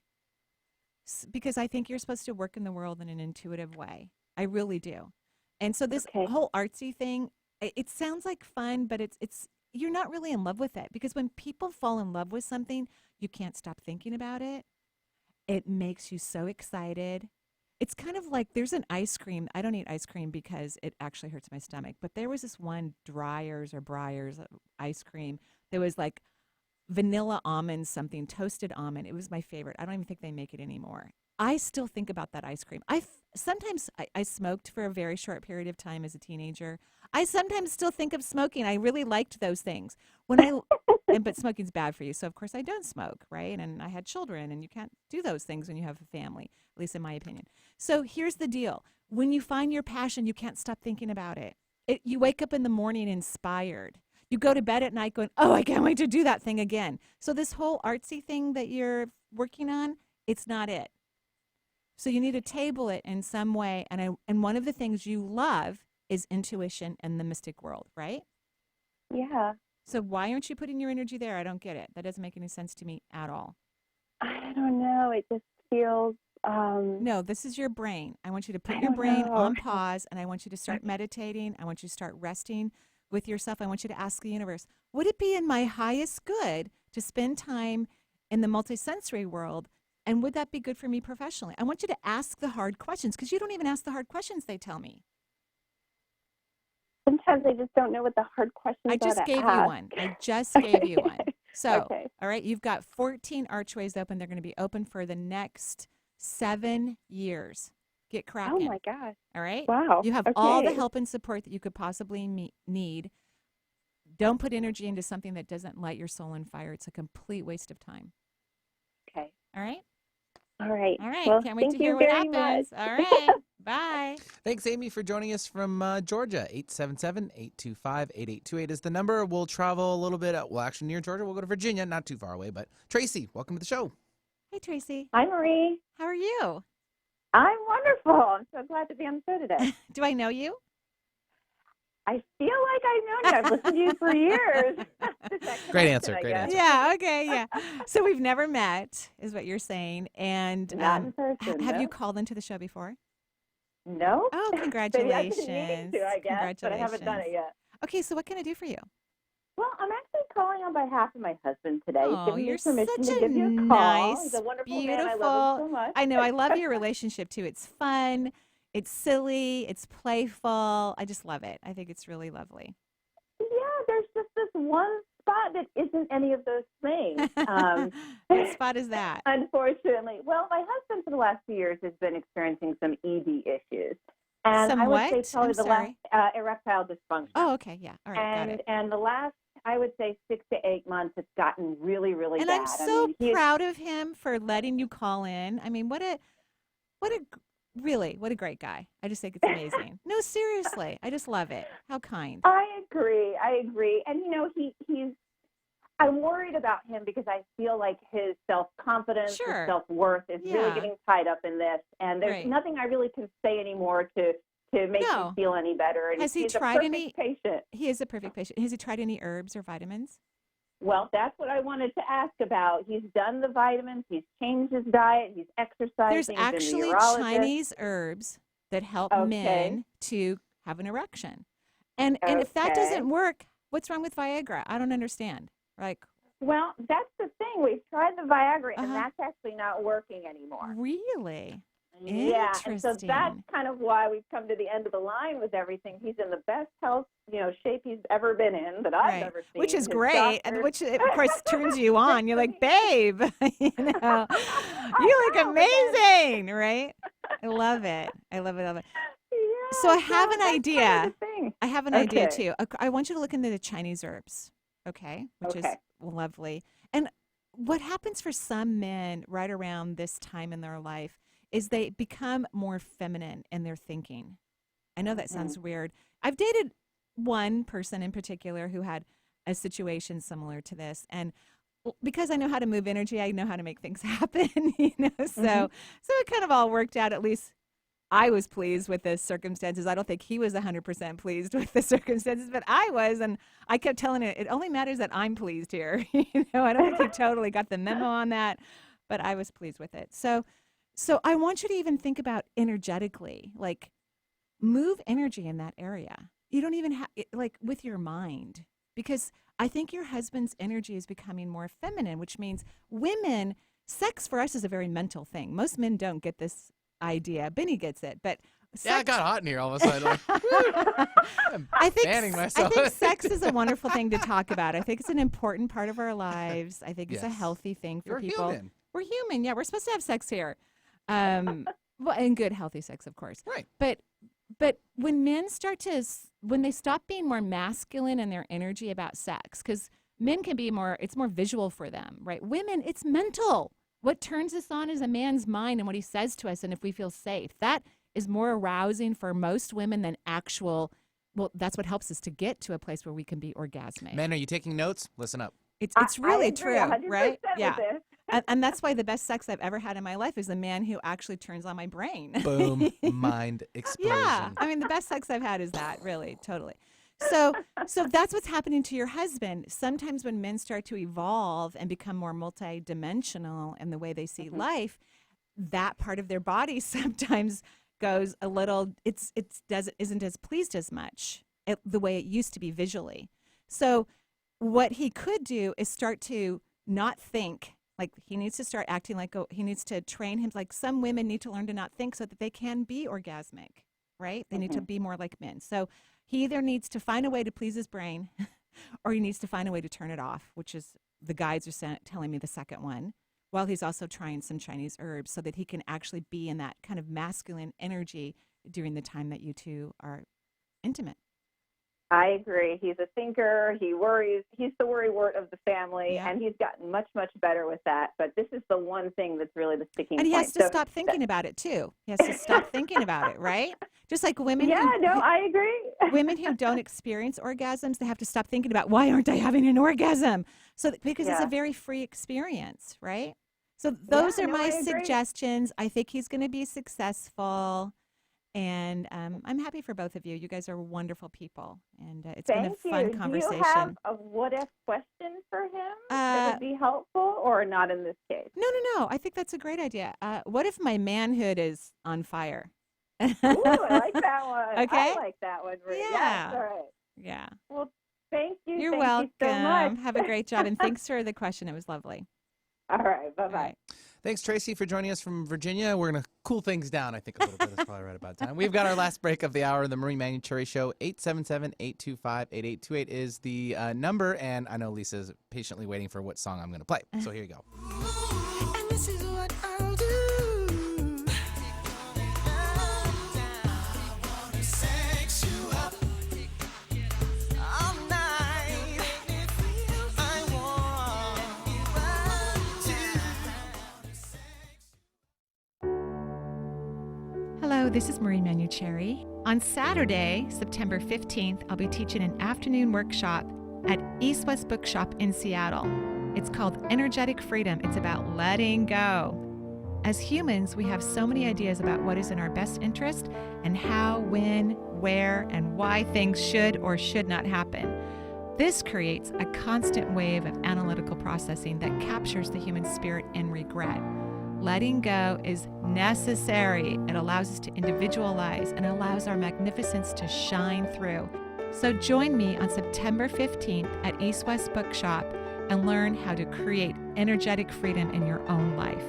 because I think you're supposed to work in the world in an intuitive way. I really do. And so this whole artsy thing, it sounds like fun, but it's you're not really in love with it, because when people fall in love with something, you can't stop thinking about it. It makes you so excited. It's kind of like there's an ice cream. I don't eat ice cream because it actually hurts my stomach. But there was this one Breyers ice cream that was like vanilla almond something, toasted almond. It was my favorite. I don't even think they make it anymore. I still think about that ice cream. Sometimes I smoked for a very short period of time as a teenager. I sometimes still think of smoking. I really liked those things. But smoking's bad for you. So, of course, I don't smoke, right? And I had children, and you can't do those things when you have a family, at least in my opinion. So here's the deal. When you find your passion, you can't stop thinking about it. You wake up in the morning inspired. You go to bed at night going, oh, I can't wait to do that thing again. So this whole artsy thing that you're working on, it's not it. So you need to table it in some way. And one of the things you love is intuition and the mystic world, right? Yeah. So why aren't you putting your energy there? I don't get it. That doesn't make any sense to me at all. I don't know. It just feels... No, this is your brain. I want you to put your brain on pause, and I want you to start meditating. I want you to start resting with yourself. I want you to ask the universe, would it be in my highest good to spend time in the multisensory world? And would that be good for me professionally? I want you to ask the hard questions, because you don't even ask the hard questions, they tell me. Sometimes I just don't know what the hard questions are. I just gave you one. I just gave you one. So, all right, you've got 14 archways open. They're going to be open for the next 7 years. Get cracking. Oh, my gosh. All right? Wow. You have all the help and support that you could possibly need. Don't put energy into something that doesn't light your soul on fire. It's a complete waste of time. Okay. All right? All right. All right. Well, can't wait to hear what happens. All right. Bye. Thanks, Amy, for joining us from Georgia. 877-825-8828 is the number. We'll travel a little bit. Actually, near Georgia. We'll go to Virginia. Not too far away. But Tracy, welcome to the show. Hey, Tracy. Hi, Marie. How are you? I'm wonderful. I'm so glad to be on the show today. Do I know you? I feel like I've known you. I've listened to you for years. Great answer. Great answer. Yeah, okay, yeah. So we've never met, is what you're saying. And not in person, have you called into the show before? No. Oh, congratulations. I've been meaning to, I guess, but I haven't done it yet. Okay, so what can I do for you? Well, I'm actually calling on behalf of my husband today. Oh, He's given you're me permission such to give you a call. nice, He's a wonderful beautiful man. I love him so much. I know. I love your relationship, too. It's fun. It's silly. It's playful. I just love it. I think it's really lovely. Yeah, there's just this one spot that isn't any of those things. What spot is that? Unfortunately. Well, my husband for the last few years has been experiencing some ED issues. And Some I would what? say probably I'm the sorry. last erectile dysfunction. Oh, okay. Yeah. All right. Got it. And the last, I would say 6 to 8 months, it's gotten really, really And bad. I'm so proud of him for letting you call in. I mean, what a great guy. I just think it's amazing. No, seriously. I just love it. How kind. I agree. And, he's, I'm worried about him because I feel like his self-confidence, his self-worth is really getting tied up in this. And there's nothing I really can say anymore to make him feel any better. And Has he he's tried a perfect patient. He is a perfect patient. Has he tried any herbs or vitamins? Well, that's what I wanted to ask about. He's done the vitamins. He's changed his diet. He's exercising. There's actually Chinese herbs that help men to have an erection. And if that doesn't work, what's wrong with Viagra? I don't understand. Well, that's the thing. We've tried the Viagra, and that's actually not working anymore. Really? Yeah, and so that's kind of why we've come to the end of the line with everything. He's in the best health, shape he's ever been in that I've ever seen. Which is great, and which of course turns you on. You're like, babe, you look amazing, right? I love it. I love it. Yeah, so I have an idea. Kind of I have an idea too. I want you to look into the Chinese herbs, which is lovely. And what happens for some men right around this time in their life is they become more feminine in their thinking. I know that sounds weird. I've dated one person in particular who had a situation similar to this, and because I know how to move energy, I know how to make things happen. So it kind of all worked out. At least I was pleased with the circumstances. I don't think he was 100% pleased with the circumstances, but I was, and I kept telling it only matters that I'm pleased here. I don't think he totally got the memo on that, but I was pleased with it. So I want you to even think about energetically, like move energy in that area. You don't even have, with your mind, because I think your husband's energy is becoming more feminine, which means women, sex for us is a very mental thing. Most men don't get this idea. Benny gets it, but it got hot in here all of a sudden. I think sex is a wonderful thing to talk about. I think it's an important part of our lives. I think it's a healthy thing for people. Human. We're human. Yeah, we're supposed to have sex here. Well, and good, healthy sex, of course. Right. But when men when they stop being more masculine in their energy about sex, because men can be it's more visual for them, right? Women, it's mental. What turns us on is a man's mind and what he says to us, and if we feel safe. That is more arousing for most women than that's what helps us to get to a place where we can be orgasmic. Men, are you taking notes? Listen up. It's really true, 100% right? Yeah. And that's why the best sex I've ever had in my life is a man who actually turns on my brain. Boom, mind explosion. Yeah, I mean, the best sex I've had is that, really, totally. So that's what's happening to your husband. Sometimes when men start to evolve and become more multidimensional in the way they see life, that part of their body sometimes goes a little. Isn't as pleased as much the way it used to be visually. So what he could do is start to not think. Like he needs to start acting like he needs to train him. Like some women need to learn to not think so that they can be orgasmic, right? They need to be more like men. So he either needs to find a way to please his brain or he needs to find a way to turn it off, which is the guides are telling me the second one, while he's also trying some Chinese herbs so that he can actually be in that kind of masculine energy during the time that you two are intimate. I agree. He's a thinker. He worries. He's the worrywart of the family, and he's gotten much, much better with that. But this is the one thing that's really the sticking point. And he has to stop thinking about it, too. He has to stop thinking about it, right? Just like women I agree. Women who don't experience orgasms, they have to stop thinking about, why aren't I having an orgasm? Because it's a very free experience, right? So those are my suggestions. I think he's going to be successful. And I'm happy for both of you. You guys are wonderful people, and it's been a fun conversation. Do you have a what-if question for him that would be helpful, or not in this case? No. I think that's a great idea. What if my manhood is on fire? Ooh, I like that one. Okay? I like that one. Yeah. Yes, all right. Yeah. Well, thank you. You're thank welcome. You so much. Have a great job, and thanks for the question. It was lovely. All right. Bye-bye. All right. Thanks, Tracy, for joining us from Virginia. We're going to cool things down, I think, a little bit. That's probably right about time. We've got our last break of the hour of the Marie Manuchehri Show. 877-825-8828 is the number, and I know Lisa's patiently waiting for what song I'm going to play. So here you go. And this is what I'll do. Sex you up all night. I want to. Hello, this is Marie Manuchehri. On Saturday, September 15th, I'll be teaching an afternoon workshop at East West Bookshop in Seattle. It's called Energetic Freedom. It's about letting go. As humans, we have so many ideas about what is in our best interest and how, when, where, and why things should or should not happen. This creates a constant wave of analytical processing that captures the human spirit in regret. Letting go is necessary. It allows us to individualize and allows our magnificence to shine through. So join me on September 15th at East West Bookshop and learn how to create energetic freedom in your own life.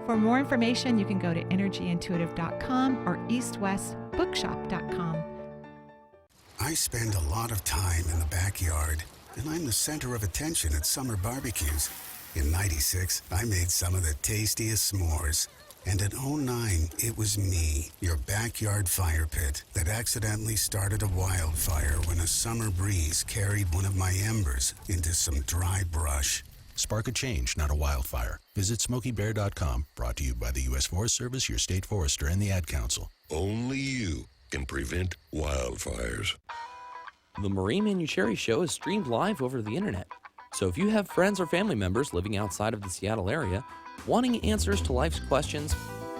For more information, you can go to energyintuitive.com or eastwestbookshop.com. I spend a lot of time in the backyard, and I'm the center of attention at summer barbecues. In '96, I made some of the tastiest s'mores. And in '09, it was me, your backyard fire pit, that accidentally started a wildfire when a summer breeze carried one of my embers into some dry brush. Spark a change, not a wildfire. Visit SmokeyBear.com, brought to you by the U.S. Forest Service, your state forester, and the Ad Council. Only you can prevent wildfires. The Marie Manuchehri Show is streamed live over the internet. So if you have friends or family members living outside of the Seattle area, wanting answers to life's questions,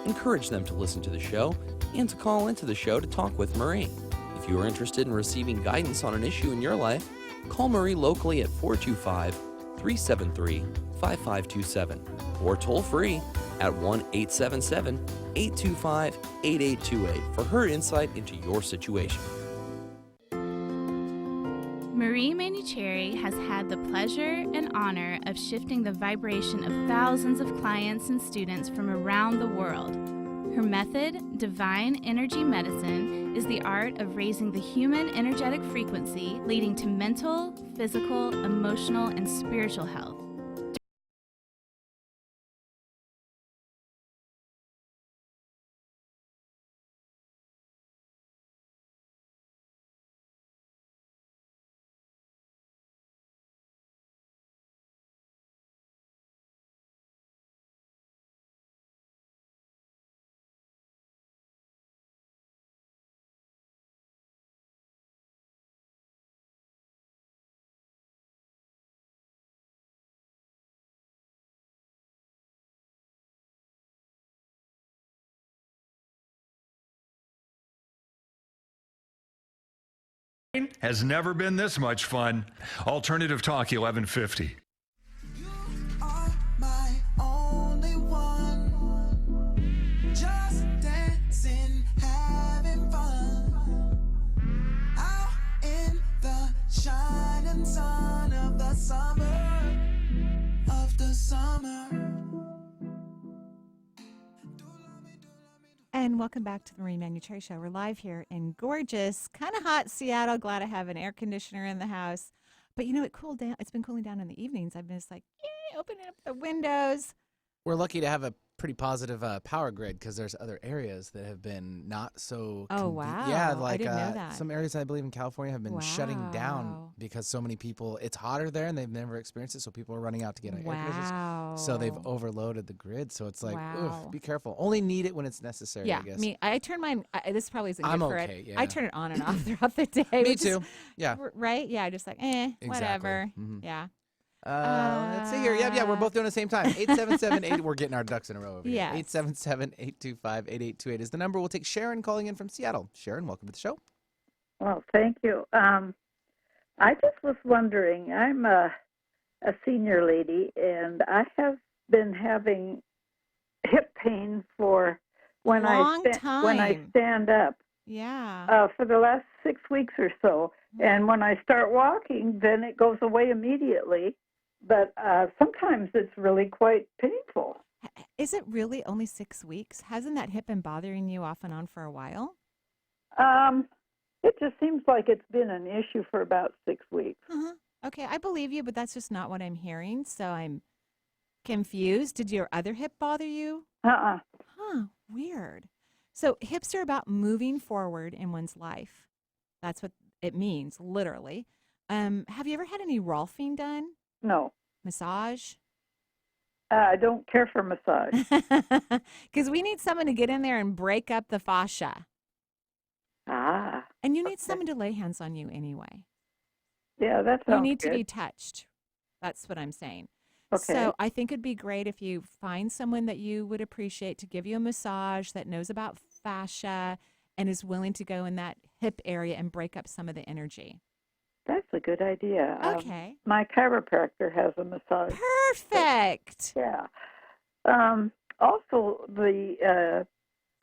encourage them to listen to the show and to call into the show to talk with Marie. If you are interested in receiving guidance on an issue in your life, call Marie locally at 425-373-5527 or toll free at 1-877-825-8828 for her insight into your situation. Marie Manuchehri has had the pleasure and honor of shifting the vibration of thousands of clients and students from around the world. Her method, Divine Energy Medicine, is the art of raising the human energetic frequency, leading to mental, physical, emotional, and spiritual health. Has never been this much fun. Alternative Talk 1150. My only one, just dancing, having fun, out in the shining sun of the summer, And welcome back to the Marie Manuchehri Show. We're live here in gorgeous, kind of hot Seattle. Glad I have an air conditioner in the house. But you know, it cooled down. It's been cooling down in the evenings. I've been just like, yay, opening up the windows. We're lucky to have a pretty positive power grid because there's other areas that have been not so. Oh, wow. Yeah, I like didn't know that. some areas I believe in California have been shutting down Wow. because so many people. It's hotter there and they've never experienced it, so people are running out to get air conditioners. So they've overloaded the grid. So it's like, Wow. oof, be careful. Only need it when it's necessary. Yeah, I guess. I turn mine. This probably isn't good I'm for okay, it. yeah. I turn it on and off throughout the day. Me which is- too. Yeah. Right? Yeah, just like, Exactly. whatever. Mhm. Yeah. Let's see here. Yeah, we're both doing the same time. 877-8. We're getting our ducks in a row over Yes. here. 877-825-8828 is the number. We'll take Sharon calling in from Seattle. Sharon, welcome to the show. Well, thank you. I just was wondering, I'm a senior lady, and I have been having hip pain for when Long when I time. stand up Yeah. for the last 6 weeks or so. And when I start walking, then it goes away immediately. but sometimes it's really quite painful. Is it really only 6 weeks? Hasn't that hip been bothering you off and on for a while? It just seems like it's been an issue for about 6 weeks. Uh-huh. Okay, I believe you, but that's just not what I'm hearing, so I'm confused. Did your other hip bother you? Uh-uh. Huh, weird. So hips are about moving forward in one's life. That's what it means, literally. Have you ever had any Rolfing done? No. Massage? I don't care for massage. Because we need someone to get in there and break up the fascia. Ah. And you need someone to lay hands on you anyway. Yeah, that sounds You need good. to be touched. That's what I'm saying. Okay. So I think it'd be great if you find someone that you would appreciate to give you a massage that knows about fascia and is willing to go in that hip area and break up some of the energy. That's a good idea. Okay. My chiropractor has a massage. Perfect. Yeah. Also, the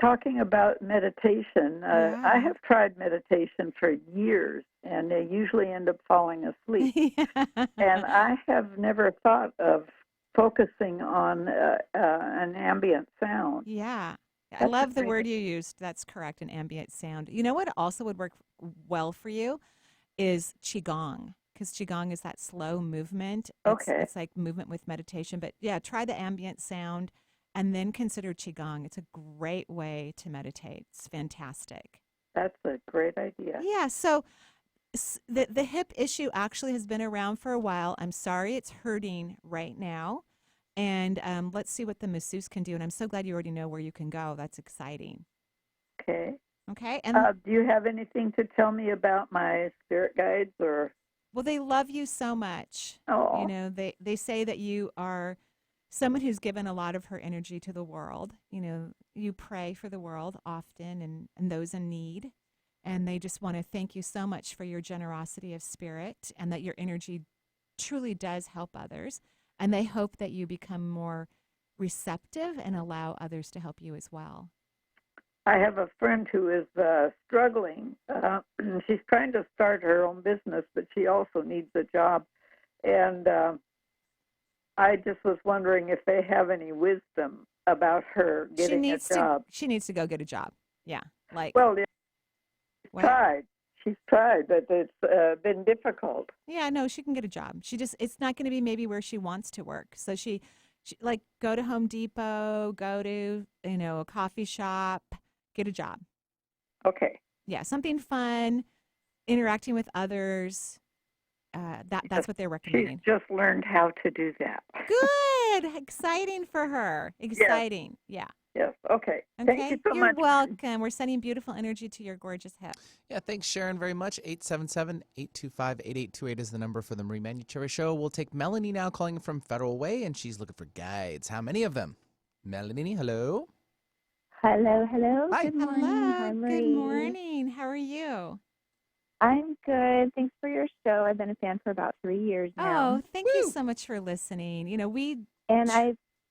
talking about meditation, I have tried meditation for years, and I usually end up falling asleep. And I have never thought of focusing on an ambient sound. Yeah. I That's love a the great word you used. That's correct, an ambient sound. You know what also would work well for you is Qigong, because Qigong is that slow movement. It's like movement with meditation. But yeah, try the ambient sound and then consider Qigong. It's a great way to meditate. It's fantastic. That's a great idea. Yeah, so the hip issue actually has been around for a while. I'm sorry it's hurting right now. And let's see what the masseuse can do. And I'm so glad you already know where you can go. That's exciting. Okay. Okay. And do you have anything to tell me about my spirit guides or? well, they love you so much. Oh. You know, they say that you are someone who's given a lot of her energy to the world. You know, you pray for the world often and those in need. And they just want to thank you so much for your generosity of spirit and that your energy truly does help others. And they hope that you become more receptive and allow others to help you as well. I have a friend who is struggling. She's trying to start her own business, but she also needs a job. And I just was wondering if they have any wisdom about her getting a job. She needs to go get a job. Yeah. Well, She's tried, but it's been difficult. Yeah, no, she can get a job. It's not going to be maybe where she wants to work. So she like go to Home Depot, go to, a coffee shop, get a job. Okay. Yeah, something fun, interacting with others. That's what they're recommending. She's just learned how to do that. Good. Exciting for her. Exciting. Yes. Yeah. Yes. Okay. Thank you so You're much. You're welcome. We're sending beautiful energy to your gorgeous hip. Yeah, thanks, Sharon, very much. 877-825-8828 is the number for the Marie Manuchehri Show. We'll take Melanie now calling from Federal Way, and she's looking for guides. How many of them? Melanie, hello. Hello. Hi. Good morning. Hi, Marie. Good morning. How are you? I'm good. Thanks for your show. I've been a fan for about 3 years now. Oh, thank you so much for listening.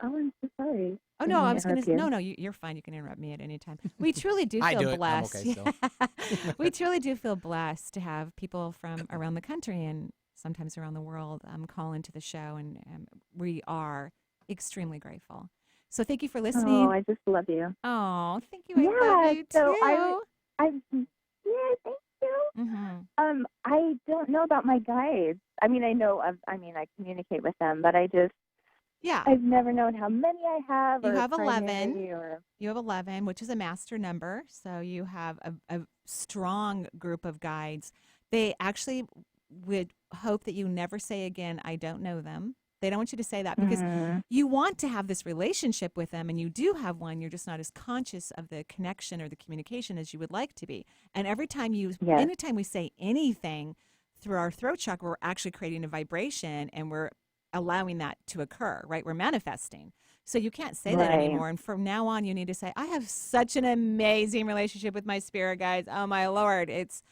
I'm so sorry. Oh, no, I was going to, no, you're fine. You can interrupt me at any time. We truly do feel blessed. I'm okay, so. We truly do feel blessed to have people from around the country and sometimes around the world call into the show, and we are extremely grateful. So thank you for listening. Oh, I just love you. Oh, thank you. I love you too. thank you. Mm-hmm. I don't know about my guides. I mean, I communicate with them, but I've never known how many I have. You have 11. You have 11, which is a master number. So you have a strong group of guides. They actually would hope that you never say again, I don't know them. They don't want you to say that because you want to have this relationship with them, and you do have one. You're just not as conscious of the connection or the communication as you would like to be. And anytime we say anything through our throat chakra, we're actually creating a vibration, and we're allowing that to occur, right? We're manifesting. So you can't say that anymore. And from now on, you need to say, I have such an amazing relationship with my spirit guides. Oh, my Lord. It's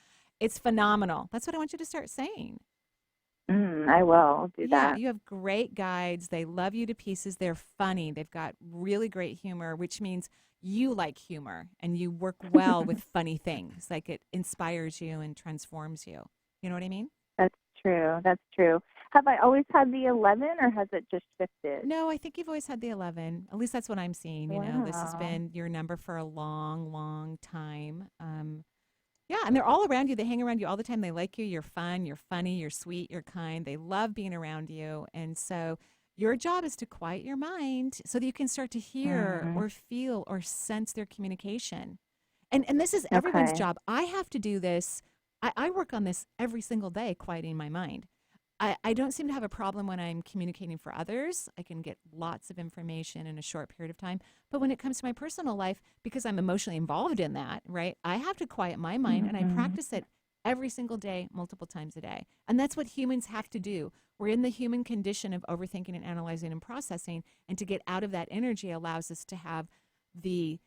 phenomenal. That's what I want you to start saying. I will do that. Yeah, you have great guides. They love you to pieces. They're funny. They've got really great humor, which means you like humor and you work well with funny things. Like it inspires you and transforms you. You know what I mean? That's true. Have I always had the 11, or has it just shifted? No, I think you've always had the 11. At least that's what I'm seeing. You know, this has Wow. been your number for a long, long time. Yeah, and they're all around you. They hang around you all the time. They like you. You're fun. You're funny. You're sweet. You're kind. They love being around you. And so your job is to quiet your mind so that you can start to hear or feel or sense their communication. And this is everyone's job. I have to do this. I work on this every single day, quieting my mind. I don't seem to have a problem when I'm communicating for others. I can get lots of information in a short period of time. But when it comes to my personal life, because I'm emotionally involved in that, right, I have to quiet my mind, and I practice it every single day, multiple times a day. And that's what humans have to do. We're in the human condition of overthinking and analyzing and processing. And to get out of that energy allows us to have the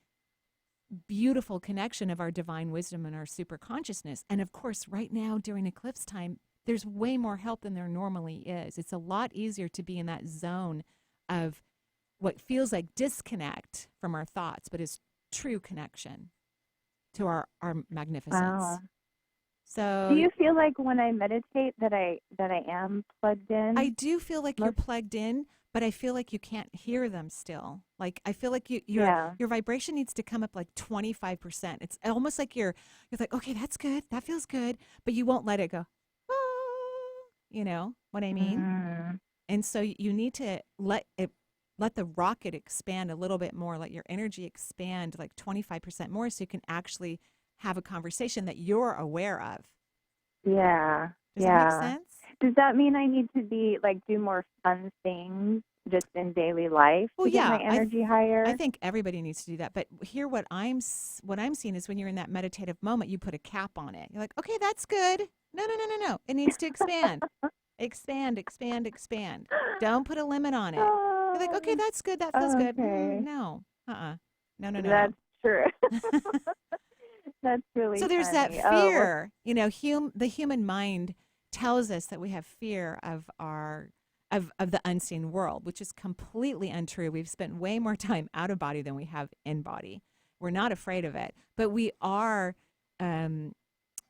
beautiful connection of our divine wisdom and our super consciousness. And of course, right now during eclipse time, there's way more help than there normally is. It's a lot easier to be in that zone of what feels like disconnect from our thoughts, but is true connection to our magnificence. Wow. So do you feel like when I meditate that I am plugged in? I do feel like you're plugged in, but I feel like you can't hear them still. Like I feel like your vibration needs to come up like 25%. It's almost like you're like, okay, that's good, that feels good, but you won't let it go. You know what I mean? And so you need to let the rocket expand a little bit more, let your energy expand like 25% more so you can actually have a conversation that you're aware of. Yeah. Does that make sense? Does that mean I need to be like do more fun things just in daily life to get my energy higher? I think everybody needs to do that. But here what I'm seeing is when you're in that meditative moment, you put a cap on it. You're like, okay, that's good. No. It needs to expand. Expand. Don't put a limit on it. You're like, okay, that's good. That feels good. No. No. That's true. That's really so there's funny. that fear. You know, the human mind tells us that we have fear of the unseen world, which is completely untrue. We've spent way more time out of body than we have in body. We're not afraid of it, but we are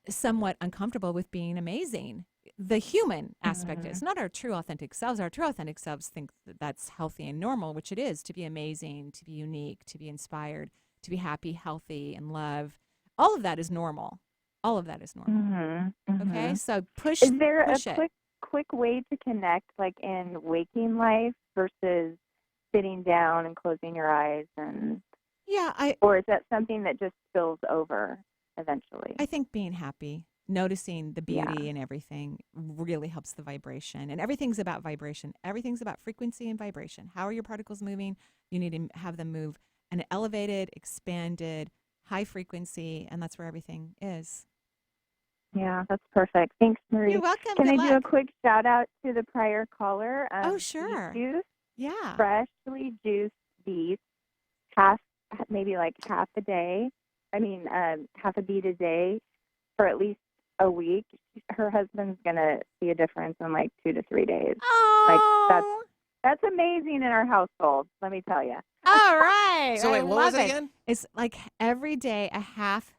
somewhat uncomfortable with being amazing. The human aspect is not our true authentic selves. Our true authentic selves think that that's healthy and normal, which it is, to be amazing, to be unique, to be inspired, to be happy, healthy, and love. All of that is normal. Okay, so push. Is there push a quick way to connect, like in waking life versus sitting down and closing your eyes and? Yeah, or is that something that just spills over eventually? I think being happy, noticing the beauty in everything really helps the vibration. And everything's about vibration. Everything's about frequency and vibration. How are your particles moving? You need to have them move an elevated, expanded, high frequency, and that's where everything is. Yeah, that's perfect. Thanks, Marie. You're welcome. Can Good I luck. do a quick shout out to the prior caller? Oh, sure. Juice, yeah. Freshly juiced beets, maybe like half a day. Half a beet a day for at least a week. Her husband's gonna see a difference in like 2 to 3 days. Oh. Like that's amazing in our household. Let me tell you. All right. So wait, what was it again? It's like every day a half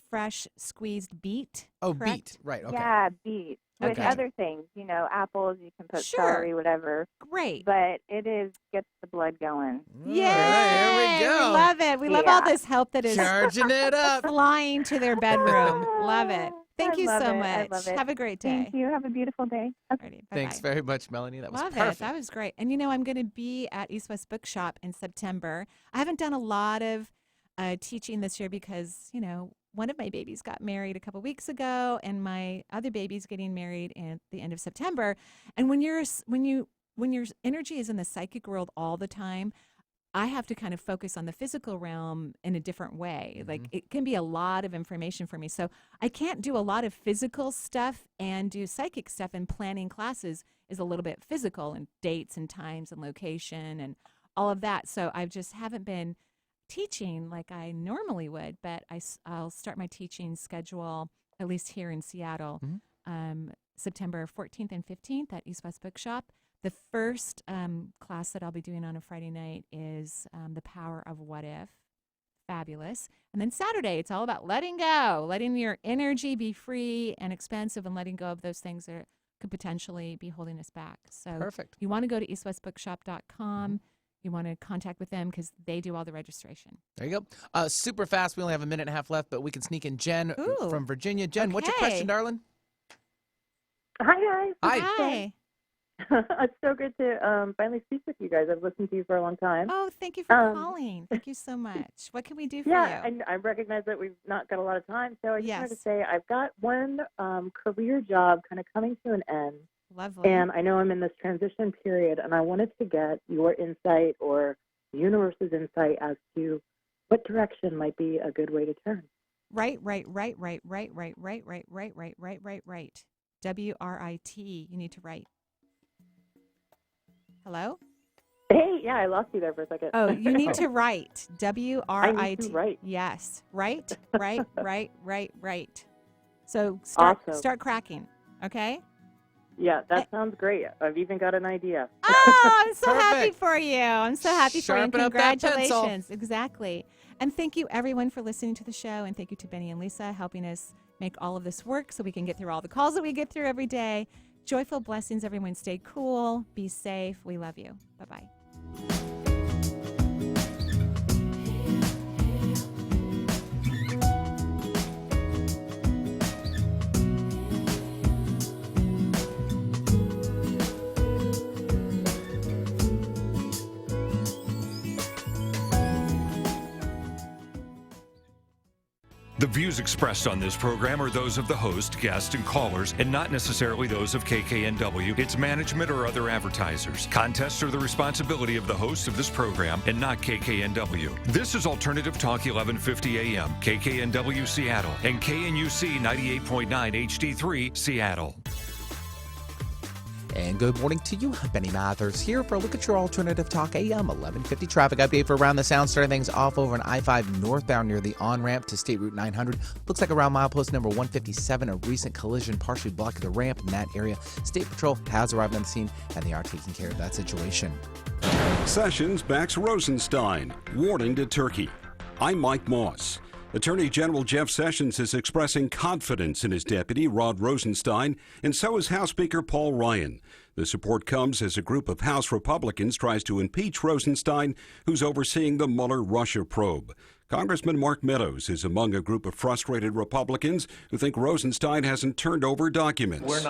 fresh squeezed beet. Oh, correct? beet. Right. Okay. Yeah, beet. With Okay. other things, apples, you can put celery, whatever. Great. But gets the blood going. Yay! Here we go. We love it. We love all this help that is Charging it up. flying to their bedroom. Love it. Thank you so much. I love it. Have a great day. Thank you. Have a beautiful day. Okay. Thanks very much, Melanie. That was Love perfect. it. That was great. And I'm going to be at East West Bookshop in September. I haven't done a lot of teaching this year because, one of my babies got married a couple weeks ago, and my other baby's getting married at the end of September. And when your energy is in the psychic world all the time, I have to kind of focus on the physical realm in a different way. Like it can be a lot of information for me. So I can't do a lot of physical stuff and do psychic stuff, and planning classes is a little bit physical and dates and times and location and all of that. So I just haven't been teaching like I normally would, but I'll start my teaching schedule, at least here in Seattle, September 14th and 15th at East West Bookshop. The first class that I'll be doing on a Friday night is The Power of What If. Fabulous. And then Saturday, it's all about letting go, letting your energy be free and expansive, and letting go of those things that could potentially be holding us back. So Perfect. You want to go to eastwestbookshop.com. You want to contact with them because they do all the registration. There you go. Super fast. We only have a minute and a half left, but we can sneak in Jen from Virginia. Jen, what's your question, darling? Hi, guys. Hi. It's so good to finally speak with you guys. I've listened to you for a long time. Oh, thank you for calling. Thank you so much. What can we do for you? Yeah, and I recognize that we've not got a lot of time, so I just wanted to say I've got one career job kind of coming to an end. Lovely. And I know I'm in this transition period, and I wanted to get your insight or the universe's insight as to what direction might be a good way to turn. Right. W-R-I-T. You need to write. Hello? Hey, yeah, I lost you there for a second. Oh, you need to write. W-R-I-T. I need to write. Yes. Right. So start cracking, okay? Yeah, that sounds great. I've even got an idea. Oh, I'm so happy for you. I'm so happy for you. Sharpen up that pencil. Congratulations. Exactly. And thank you, everyone, for listening to the show. And thank you to Benny and Lisa helping us make all of this work so we can get through all the calls that we get through every day. Joyful blessings, everyone. Stay cool. Be safe. We love you. Bye-bye. The views expressed on this program are those of the host, guests, and callers, and not necessarily those of KKNW, its management, or other advertisers. Contests are the responsibility of the host of this program and not KKNW. This is Alternative Talk 1150 AM, KKNW Seattle, and KNUC 98.9 HD3 Seattle. And good morning to you. Benny Mathers here for a look at your Alternative Talk AM 1150 traffic update for Around the Sound. Starting things off over an I-5 northbound near the on-ramp to State Route 900. Looks like around milepost number 157, a recent collision partially blocked the ramp in that area. State Patrol has arrived on the scene, and they are taking care of that situation. Sessions backs Rosenstein. Warning to Turkey. I'm Mike Moss. Attorney General Jeff Sessions is expressing confidence in his deputy, Rod Rosenstein, and so is House Speaker Paul Ryan. The support comes as a group of House Republicans tries to impeach Rosenstein, who's overseeing the Mueller-Russia probe. Congressman Mark Meadows is among a group of frustrated Republicans who think Rosenstein hasn't turned over documents.